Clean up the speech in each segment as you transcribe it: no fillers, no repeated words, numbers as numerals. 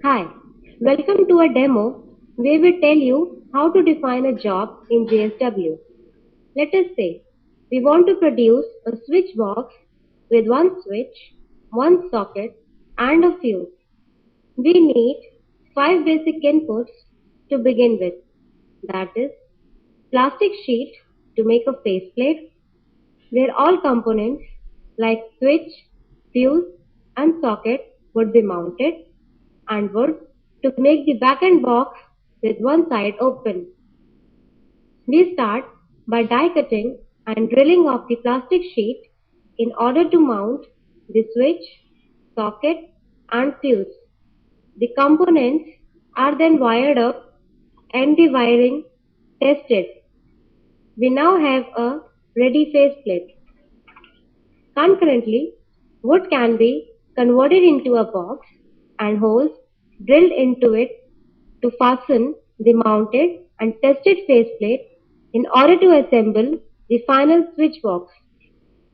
Hi, welcome to a demo where we tell you how to define a job in JSW. Let us say we want to produce a switch box with one switch, one socket, and a fuse. We need five basic inputs to begin with. That is, plastic sheet to make a faceplate where all components like switch, fuse, and socket would be mounted, and wood to make the back-end box with one side open. We start by die cutting and drilling off the plastic sheet in order to mount the switch, socket, and fuse. The components are then wired up and the wiring tested. We now have a ready faceplate. Concurrently, wood can be converted into a box and holes drilled into it to fasten the mounted and tested faceplate in order to assemble the final switch box.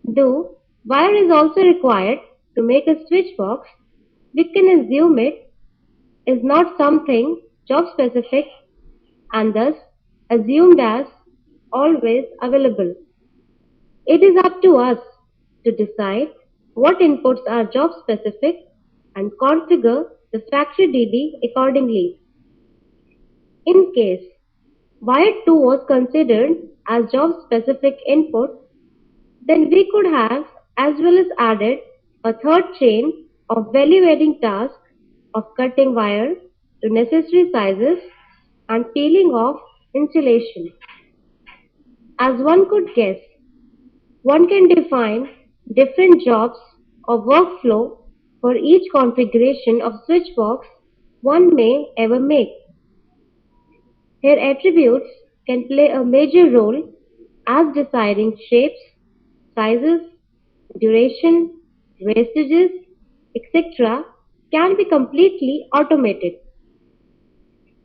Though wire is also required to make a switch box, we can assume it is not something job specific and thus assumed as always available. It is up to us to decide what inputs are job specific and configure the factory DD accordingly. In case wire 2 was considered as job specific input, then we could have as well as added a third chain of value adding task of cutting wire to necessary sizes and peeling off insulation. As one could guess, one can define different jobs or workflow for each configuration of switchbox one may ever make. Here attributes can play a major role as deciding shapes, sizes, duration, wastages, etc. can be completely automated.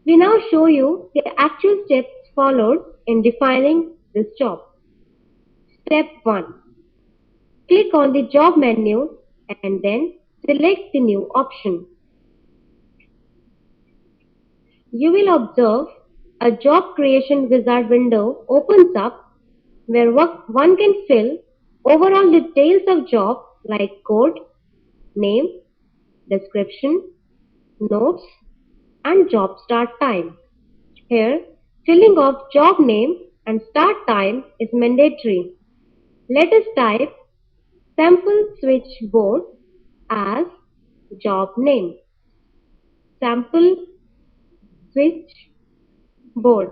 We now show you the actual steps followed in defining this job. Step 1. Click on the job menu and then select the new option. You will observe a job creation wizard window opens up where one can fill overall details of job like code, name, description, notes, and job start time. Here, filling of job name and start time is mandatory. Let us type sample switchboard as job name. Sample switchboard.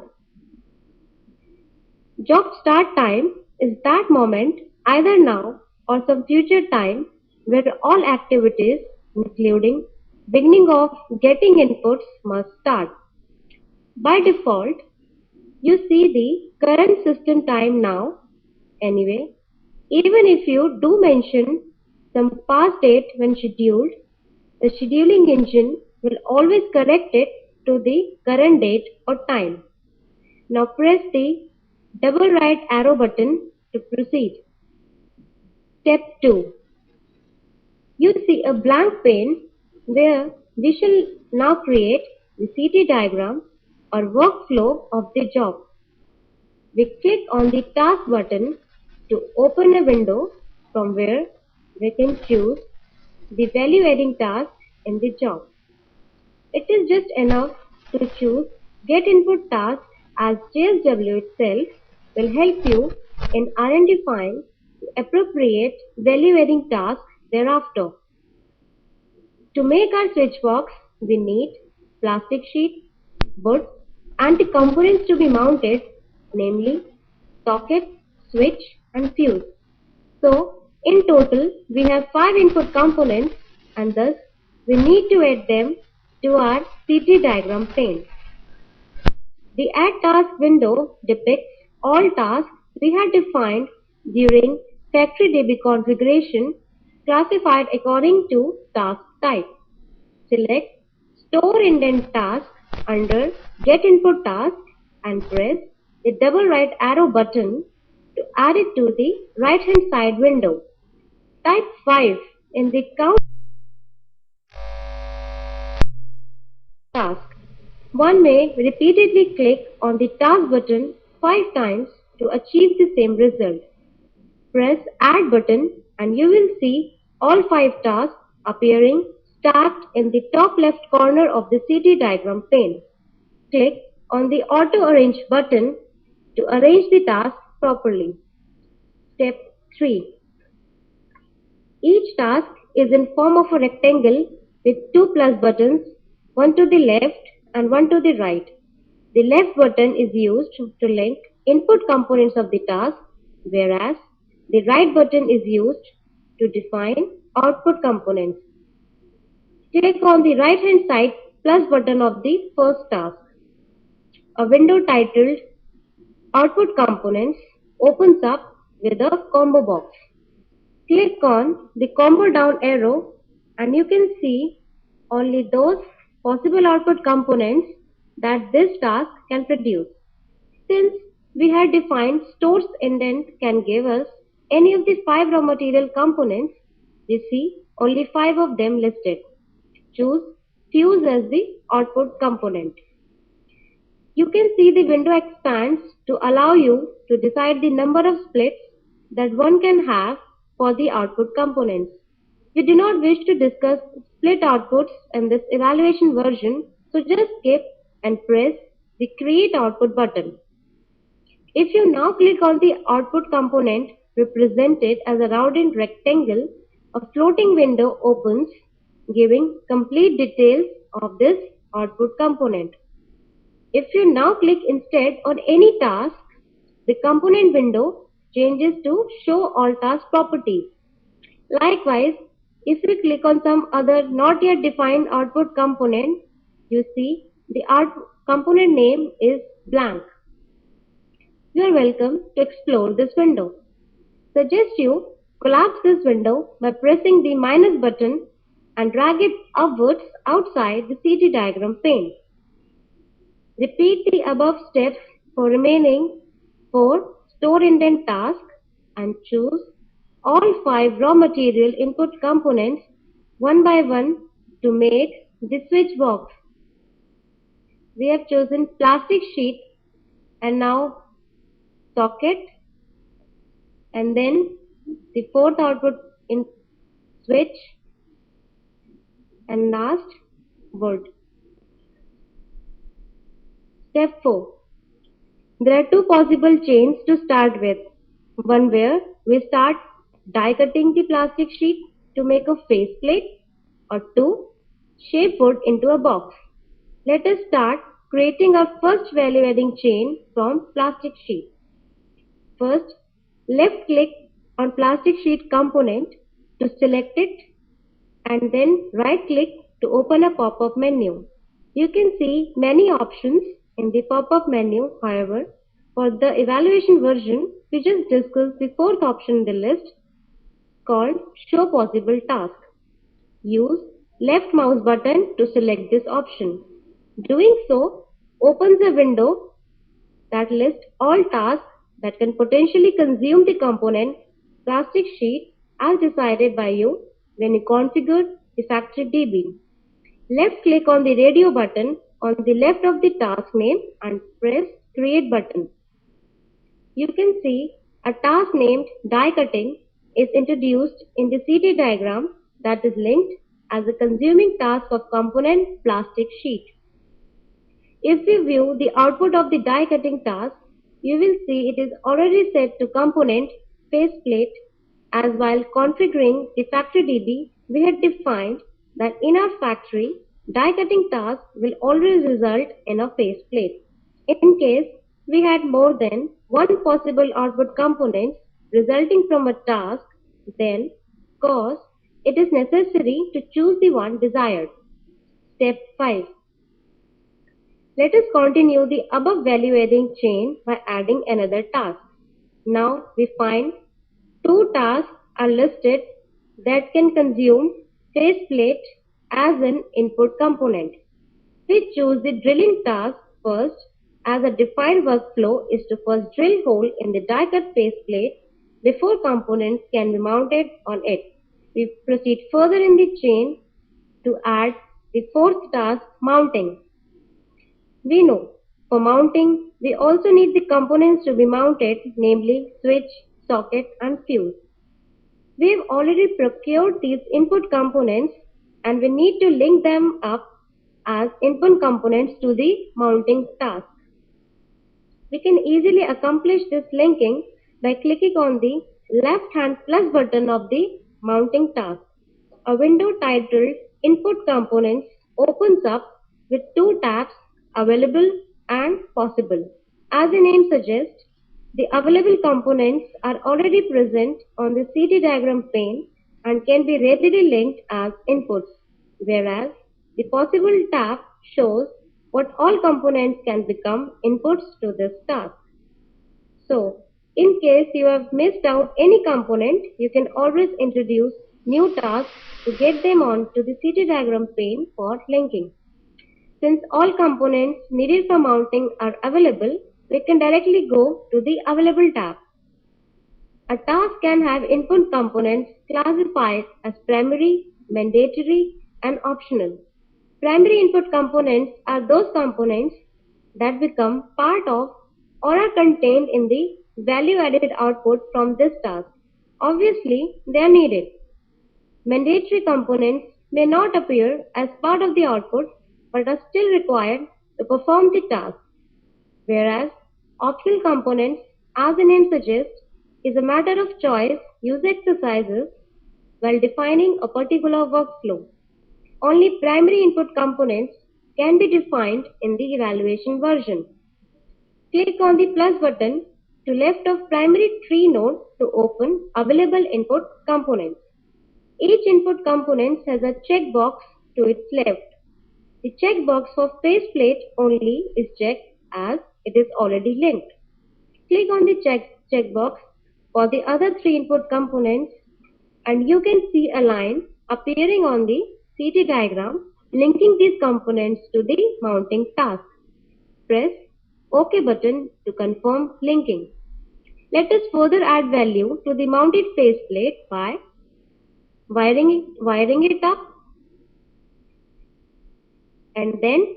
Job start time is that moment, either now or some future time, where all activities, including beginning of getting inputs, must start. By default, you see the current system time now. Anyway, even if you do mention some past date when scheduled, the scheduling engine will always correct it to the current date or time. Now press the double right arrow button to proceed. Step 2. You see a blank pane where we shall now create the CT diagram or workflow of the job. We click on the task button to open a window from where we can choose the value adding task in the job. It is just enough to choose Get Input Task as JSW itself will help you in identifying the appropriate value adding task thereafter. To make our switchbox, we need plastic sheet, wood, and the components to be mounted, namely socket, switch, and fuse. So, in total, we have 5 input components and thus we need to add them to our CT diagram pane. The Add Task window depicts all tasks we had defined during Factory DB configuration classified according to task type. Select Store Indent Task under Get Input Task and press the double right arrow button to add it to the right hand side window. Type 5 in the count One may repeatedly click on the task button 5 times to achieve the same result. Press Add button and you will see all 5 tasks appearing stacked in the top left corner of the CT diagram pane. Click on the Auto Arrange button to arrange the task properly. Step 3. Each task is in form of a rectangle with 2 plus buttons, one to the left and one to the right. The left button is used to link input components of the task, whereas the right button is used to define output components. Click on the right hand side plus button of the first task. A window titled Output Components opens up with a combo box. Click on the combo down arrow and you can see only those possible output components that this task can produce. Since we had defined stores indent can give us any of the 5 raw material components, we see only 5 of them listed. Choose Fuse as the output component. You can see the window expands to allow you to decide the number of splits that one can have for the output components. We do not wish to discuss split outputs in this evaluation version, so just skip and press the Create Output button. If you now click on the output component represented as a rounded rectangle, a floating window opens giving complete details of this output component. If you now click instead on any task, the component window changes to Show All Task Properties. Likewise, if you click on some other not yet defined output component, you see the component name is blank. You are welcome to explore this window. Suggest you collapse this window by pressing the minus button and drag it upwards outside the CT diagram pane. Repeat the above steps for remaining 4 store indent tasks and choose all 5 raw material input components one by one to make the switch box. We have chosen plastic sheet and now socket and then the fourth output in switch and last wood. Step 4. There are 2 possible chains to start with. One where we start die cutting the plastic sheet to make a faceplate, or 2. Shape wood into a box. Let us start creating our first value adding chain from plastic sheet. First, left click on plastic sheet component to select it and then right click to open a pop-up menu. You can see many options in the pop-up menu. However, for the evaluation version, we just discussed the fourth option in the list called Show Possible Task. Use left mouse button to select this option. Doing so opens a window that lists all tasks that can potentially consume the component plastic sheet as decided by you when you configure the factory DB. Left click on the radio button on the left of the task name and press Create button. You can see a task named Die Cutting is introduced in the CT diagram that is linked as a consuming task of component plastic sheet. If we view the output of the die cutting task, you will see it is already set to component faceplate, as while configuring the factory DB, we had defined that in our factory, die cutting task will always result in a faceplate. In case we had more than one possible output component resulting from a task, then course it is necessary to choose the one desired. Step 5. Let us continue the above value adding chain by adding another task. Now we find 2 tasks are listed that can consume faceplate as an input component. We choose the drilling task first, as a defined workflow is to first drill hole in the die cut faceplate before components can be mounted on it. We proceed further in the chain to add the fourth task, mounting. We know for mounting, we also need the components to be mounted, namely switch, socket, and fuse. We have already procured these input components and we need to link them up as input components to the mounting task. We can easily accomplish this linking by clicking on the left hand plus button of the mounting task. A window titled Input Components opens up with two tabs, Available and Possible. As the name suggests, the available components are already present on the CT diagram pane and can be readily linked as inputs, whereas the possible tab shows what all components can become inputs to this task. So, in case you have missed out any component, you can always introduce new tasks to get them onto the CT diagram pane for linking. Since all components needed for mounting are available, we can directly go to the Available tab. A task can have input components classified as primary, mandatory, and optional. Primary input components are those components that become part of or are contained in the value-added output from this task. Obviously, they are needed. Mandatory components may not appear as part of the output but are still required to perform the task, whereas optional components, as the name suggests, is a matter of choice used exercises while defining a particular workflow. Only primary input components can be defined in the evaluation version. Click on the plus button to left of primary tree node to open available input components. Each input component has a checkbox to its left. The checkbox for faceplate only is checked as it is already linked. Click on the checkbox for the other three input components and you can see a line appearing on the CT diagram linking these components to the mounting task. Press OK button to confirm linking. Let us further add value to the mounted faceplate by wiring it up and then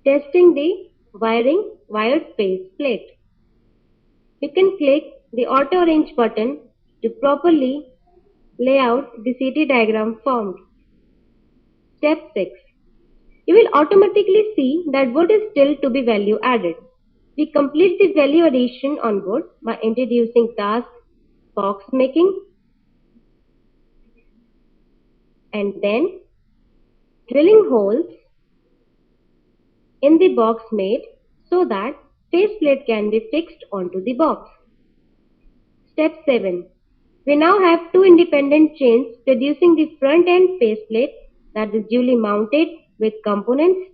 testing the wired faceplate. You can click the auto arrange button to properly lay out the CT diagram formed. Step 6. You will automatically see that wood is still to be value added. We complete the value addition on wood by introducing task box making and then drilling holes in the box made so that faceplate can be fixed onto the box. Step 7. We now have two independent chains producing the front end faceplate that is duly mounted with components,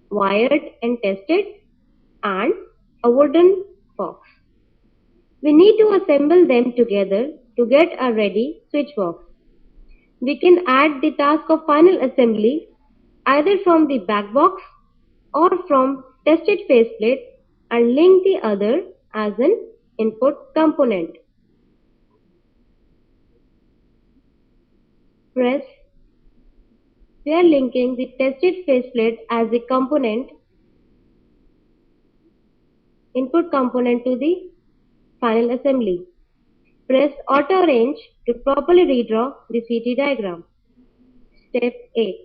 wired and tested, and a wooden box. We need to assemble them together to get a ready switch box. We can add the task of final assembly either from the back box or from tested faceplate and link the other as an input component. Press. We are linking the tested faceplate as a component, input component to the final assembly. Press auto arrange to properly redraw the CT diagram. Step 8.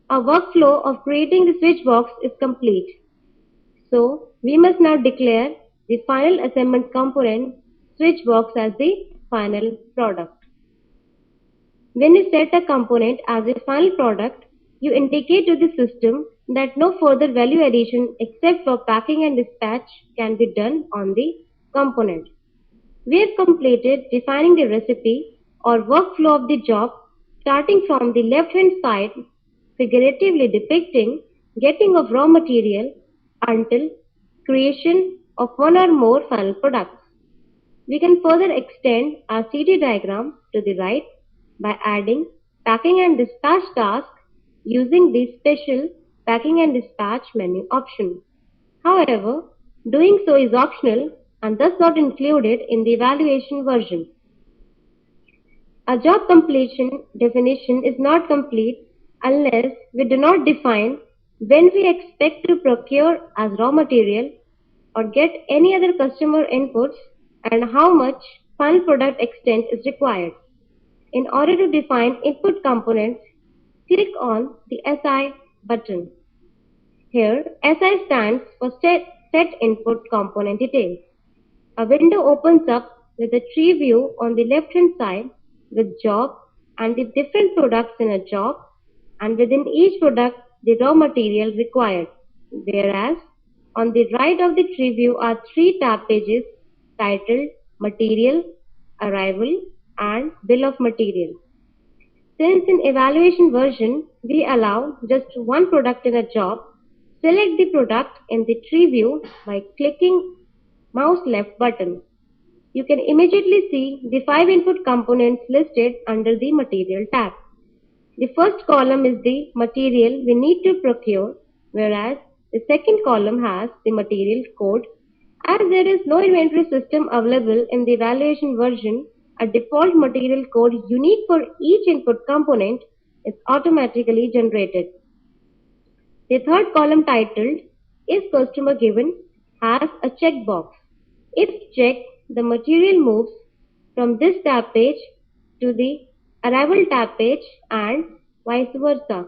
Our workflow of creating the switch box is complete. So we must now declare the final assembly component switch box as the final product. When you set a component as a final product, you indicate to the system that no further value addition except for packing and dispatch can be done on the component. We have completed defining the recipe or workflow of the job starting from the left hand side, figuratively depicting getting of raw material until creation of one or more final products. We can further extend our CT diagram to the right by adding packing and dispatch task using the special packing and dispatch menu option. However, doing so is optional and thus not included in the evaluation version. A job completion definition is not complete unless we do not define when we expect to procure as raw material or get any other customer inputs, and how much final product extent is required. In order to define input components, click on the SI button. Here, SI stands for Set Input Component Details. A window opens up with a tree view on the left-hand side with job and the different products in a job, and within each product the raw material required, whereas on the right of the tree view are three tab pages titled Material, Arrival and Bill of Material. Since in evaluation version we allow just one product in a job, select the product in the tree view by clicking mouse left button. You can immediately see the 5 input components listed under the Material tab. The first column is the material we need to procure, whereas the second column has the material code. As there is no inventory system available in the evaluation version, a default material code unique for each input component is automatically generated. The third column titled Is Customer Given has a checkbox. If checked, the material moves from this tab page to the Arrival tab page and vice versa.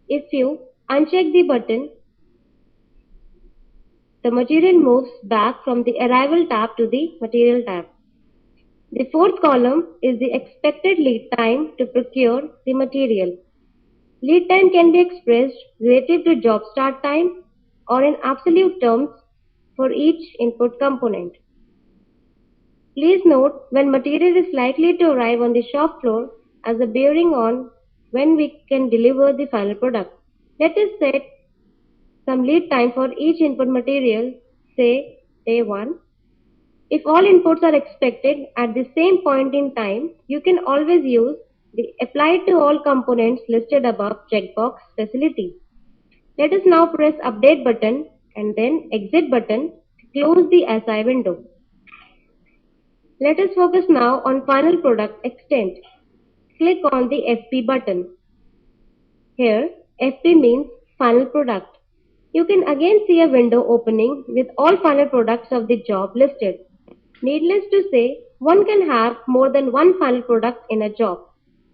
If you uncheck the button, the material moves back from the Arrival tab to the Material tab. The fourth column is the expected lead time to procure the material. Lead time can be expressed relative to job start time or in absolute terms for each input component. Please note when material is likely to arrive on the shop floor as a bearing on when we can deliver the final product. Let us set some lead time for each input material, say day 1. If all inputs are expected at the same point in time, you can always use the Apply to All Components listed above checkbox facility. Let us now press Update button and then Exit button to close the SI window. Let us focus now on Final Product Extent. Click on the FP button. Here, FP means Final Product. You can again see a window opening with all final products of the job listed. Needless to say, one can have more than one final product in a job.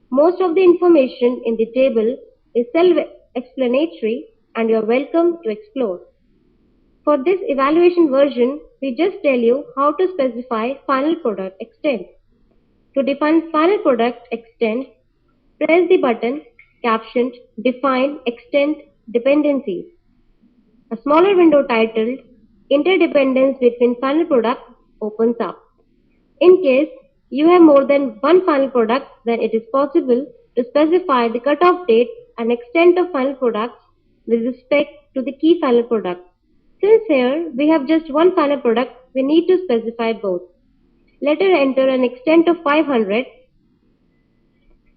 Most of the information in the table is self-explanatory and you are welcome to explore. For this evaluation version, we just tell you how to specify final product extent. To define final product extent, press the button captioned Define Extent Dependencies. A smaller window titled Interdependence between final product opens up. In case you have more than one final product, then it is possible to specify the cutoff date and extent of final products with respect to the key final product. Since here we have just one final product, we need to specify both. Let us enter an extent of 500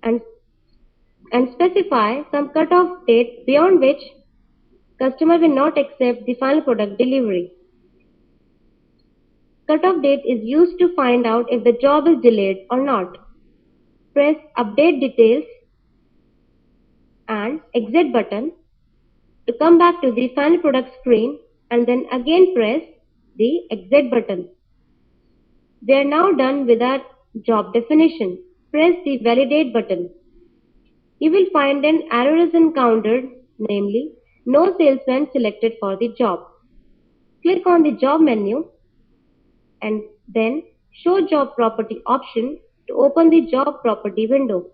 and specify some cutoff date beyond which customer will not accept the final product delivery. Cutoff date is used to find out if the job is delayed or not. Press Update Details and Exit button to come back to the final product screen and then again press the Exit button. We are now done with our job definition. Press the Validate button. You will find an error is encountered, namely, no salesman selected for the job. Click on the Job menu and then Show Job Property option to open the Job Property window.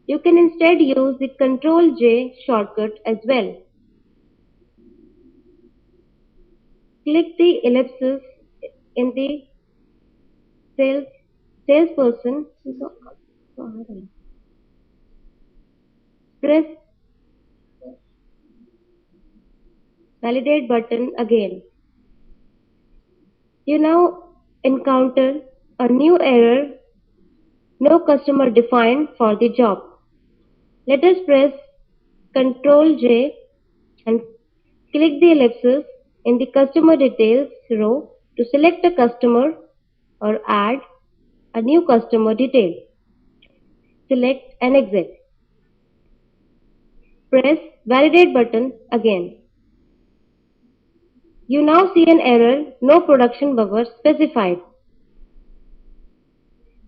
You can instead use the Ctrl+J shortcut as well. Click the ellipsis in the salesperson. Press Validate button again. You now encounter a new error, no customer defined for the job. Let us press Ctrl+J and click the ellipsis in the customer details row to select a customer or add a new customer detail. Select and exit. Press Validate button again. You now see an error, no production buffer specified.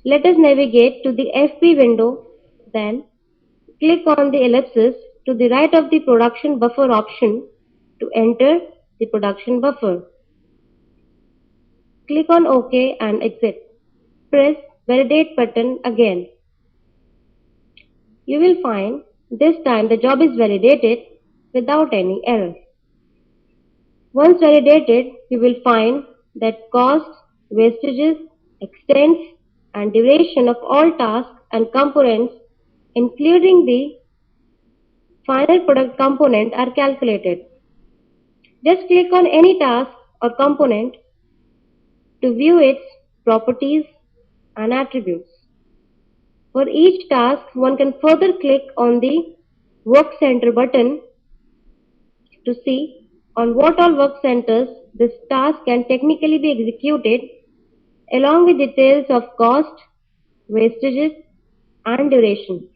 Let us navigate to the FB window, then click on the ellipsis to the right of the production buffer option to enter the production buffer. Click on OK and exit. Press Validate button again. You will find this time the job is validated without any error. Once validated, you will find that cost, wastages, extents, and duration of all tasks and components, including the final product component, are calculated. Just click on any task or component to view its properties and attributes. For each task, one can further click on the Work Center button to see on what all work centers this task can technically be executed, along with details of cost, wastages, and duration.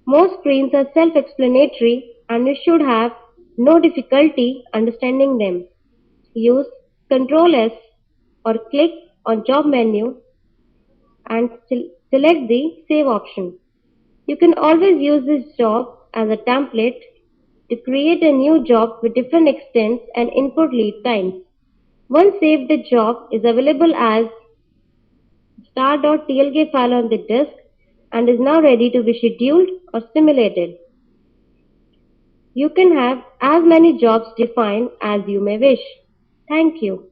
Most screens are self-explanatory and you should have no difficulty understanding them. Use Ctrl S or click on Job menu and select the Save option. You can always use this job as a template to create a new job with different extents and input lead times. Once saved, the job is available as star.tlk file on the disk and is now ready to be scheduled or simulated. You can have as many jobs defined as you may wish. Thank you.